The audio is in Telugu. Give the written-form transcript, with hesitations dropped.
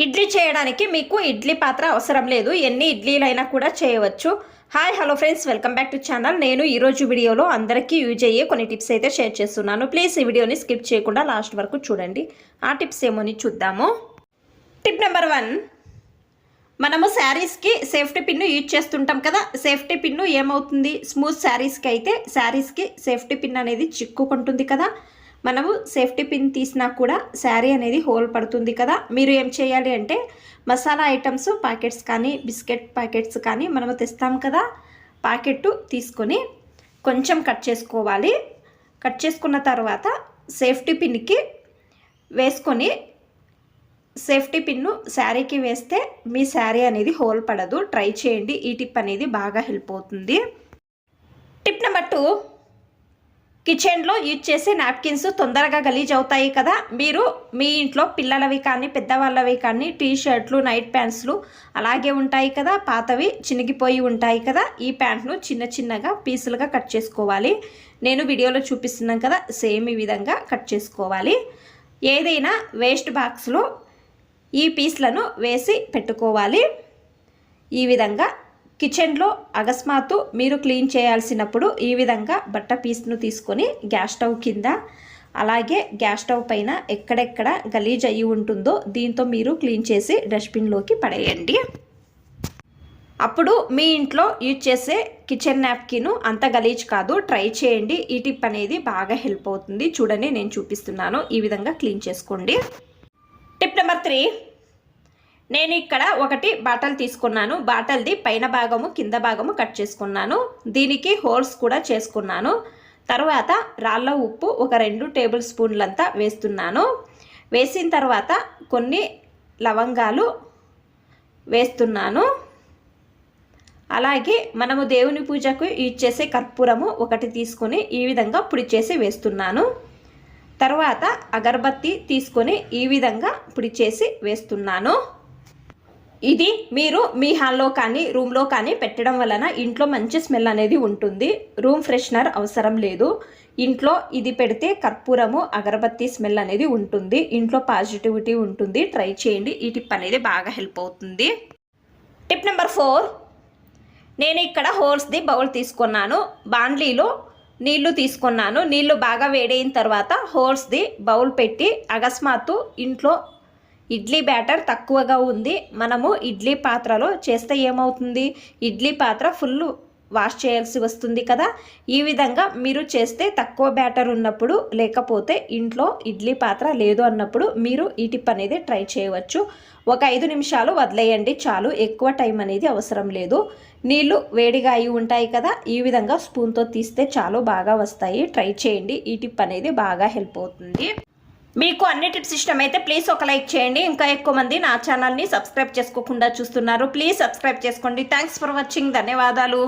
ఇడ్లీ చేయడానికి మీకు ఇడ్లీ పాత్ర అవసరం లేదు, ఎన్ని ఇడ్లీలైనా కూడా చేయవచ్చు. Hi hello friends, welcome back to channel. నేను ఈరోజు వీడియోలో అందరికీ యూజ్ అయ్యే కొన్ని టిప్స్ అయితే షేర్ చేస్తున్నాను. ప్లీజ్ ఈ వీడియోని స్కిప్ చేయకుండా లాస్ట్ వరకు చూడండి. ఆ టిప్స్ ఏమోని చూద్దాము. టిప్ నెంబర్ 1, మనము శారీస్కి సేఫ్టీ పిన్ను యూజ్ చేస్తుంటాం కదా. సేఫ్టీ పిన్ను ఏమవుతుంది, స్మూత్ శారీస్కి అయితే శారీస్కి సేఫ్టీ పిన్ అనేది చిక్కుకుంటుంది కదా. మనము సేఫ్టీ పిన్ తీసినా కూడా శారీ అనేది హోల్ పడుతుంది కదా. మీరు ఏం చేయాలి అంటే మసాలా ఐటమ్స్ ప్యాకెట్స్ కానీ బిస్కెట్ ప్యాకెట్స్ కానీ మనము తెస్తాం కదా, ప్యాకెట్ తీసుకొని కొంచెం కట్ చేసుకోవాలి. కట్ చేసుకున్న తర్వాత సేఫ్టీ పిన్కి వేసుకొని సేఫ్టీ పిన్ను శారీకి వేస్తే మీ శారీ అనేది హోల్ పడదు. ట్రై చేయండి, ఈ టిప్ అనేది బాగా హెల్ప్ అవుతుంది. టిప్ నెంబర్ 2, కిచెన్లో యూజ్ చేసే నాప్కిన్స్ తొందరగా గలీజ్ అవుతాయి కదా. మీరు మీ ఇంట్లో పిల్లలవి కానీ పెద్దవాళ్ళవి కానీ టీ షర్ట్లు నైట్ ప్యాంట్స్లు అలాగే ఉంటాయి కదా, పాతవి చినిగిపోయి ఉంటాయి కదా. ఈ ప్యాంట్ను చిన్న చిన్నగా పీసులుగా కట్ చేసుకోవాలి. నేను వీడియోలో చూపిస్తున్నాను కదా, సేమ్ ఈ విధంగా కట్ చేసుకోవాలి. ఏదైనా వేస్ట్ బాక్స్లో ఈ పీస్లను వేసి పెట్టుకోవాలి. ఈ విధంగా కిచెన్లో అకస్మాత్తు మీరు క్లీన్ చేయాల్సినప్పుడు ఈ విధంగా బట్ట పీస్ను తీసుకొని గ్యాస్ స్టవ్ కింద అలాగే గ్యాస్ స్టవ్ పైన ఎక్కడెక్కడ గలీజ్ అయ్యి ఉంటుందో దీంతో మీరు క్లీన్ చేసి డస్ట్బిన్లోకి పడేయండి. అప్పుడు మీ ఇంట్లో యూజ్ చేసే కిచెన్ నాప్కిన్ అంత గలీజ్ కాదు. ట్రై చేయండి, ఈ టిప్ అనేది బాగా హెల్ప్ అవుతుంది. చూడండి, నేను చూపిస్తున్నాను. ఈ విధంగా క్లీన్ చేసుకోండి. టిప్ నెంబర్ 3, నేను ఇక్కడ ఒకటి బాటల్ తీసుకున్నాను. బాటల్ది పైన భాగము కింద భాగము కట్ చేసుకున్నాను. దీనికి హోల్స్ కూడా చేసుకున్నాను. తర్వాత రాళ్ళ ఉప్పు ఒక 2 టేబుల్ స్పూన్లంతా వేస్తున్నాను. వేసిన తర్వాత కొన్ని లవంగాలు వేస్తున్నాను. అలాగే మనము దేవుని పూజకు యూజ్ చేసే కర్పూరము ఒకటి తీసుకొని ఈ విధంగా పొడి చేసి వేస్తున్నాను. తర్వాత అగరబత్తి తీసుకొని ఈ విధంగా పొడి చేసి వేస్తున్నాను. ఇది మీరు మీ హాల్లో కానీ రూమ్లో కానీ పెట్టడం వలన ఇంట్లో మంచి స్మెల్ అనేది ఉంటుంది. రూమ్ ఫ్రెషనర్ అవసరం లేదు. ఇంట్లో ఇది పెడితే కర్పూరము అగరబత్తి స్మెల్ అనేది ఉంటుంది. ఇంట్లో పాజిటివిటీ ఉంటుంది. ట్రై చేయండి, ఈ టిప్ అనేది బాగా హెల్ప్ అవుతుంది. టిప్ నెంబర్ 4, నేను ఇక్కడ హోల్స్ది బౌల్ తీసుకున్నాను. బాండ్లీలో నీళ్లు తీసుకున్నాను. నీళ్లు బాగా వేడైన తర్వాత హోల్స్ది బౌల్ పెట్టి అకస్మాత్తు ఇంట్లో ఇడ్లీ బ్యాటర్ తక్కువగా ఉంది, మనము ఇడ్లీ పాత్రలో చేస్తే ఏమవుతుంది, ఇడ్లీ పాత్ర ఫుల్ వాష్ చేయాల్సి వస్తుంది కదా. ఈ విధంగా మీరు చేస్తే తక్కువ బ్యాటర్ ఉన్నప్పుడు లేకపోతే ఇంట్లో ఇడ్లీ పాత్ర లేదు అన్నప్పుడు మీరు ఈ టిప్ అనేది ట్రై చేయవచ్చు. ఒక 5 నిమిషాలు వదిలేయండి చాలు, ఎక్కువ టైం అనేది అవసరం లేదు. నీళ్లు వేడిగా అయి ఉంటాయి కదా, ఈ విధంగా స్పూన్తో తీస్తే చాలు బాగా వస్తాయి. ట్రై చేయండి, ఈ టిప్ అనేది బాగా హెల్ప్ అవుతుంది. మీకు అన్ని టిప్స్ ఇష్టమైతే ప్లీజ్ ఒక లైక్ చేయండి. ఇంకా ఎక్కువ మంది నా ఛానల్ని సబ్స్క్రైబ్ చేసుకోకుండా చూస్తున్నారు, ప్లీజ్ సబ్స్క్రైబ్ చేసుకోండి. థ్యాంక్స్ ఫర్ వాచింగ్, ధన్యవాదాలు.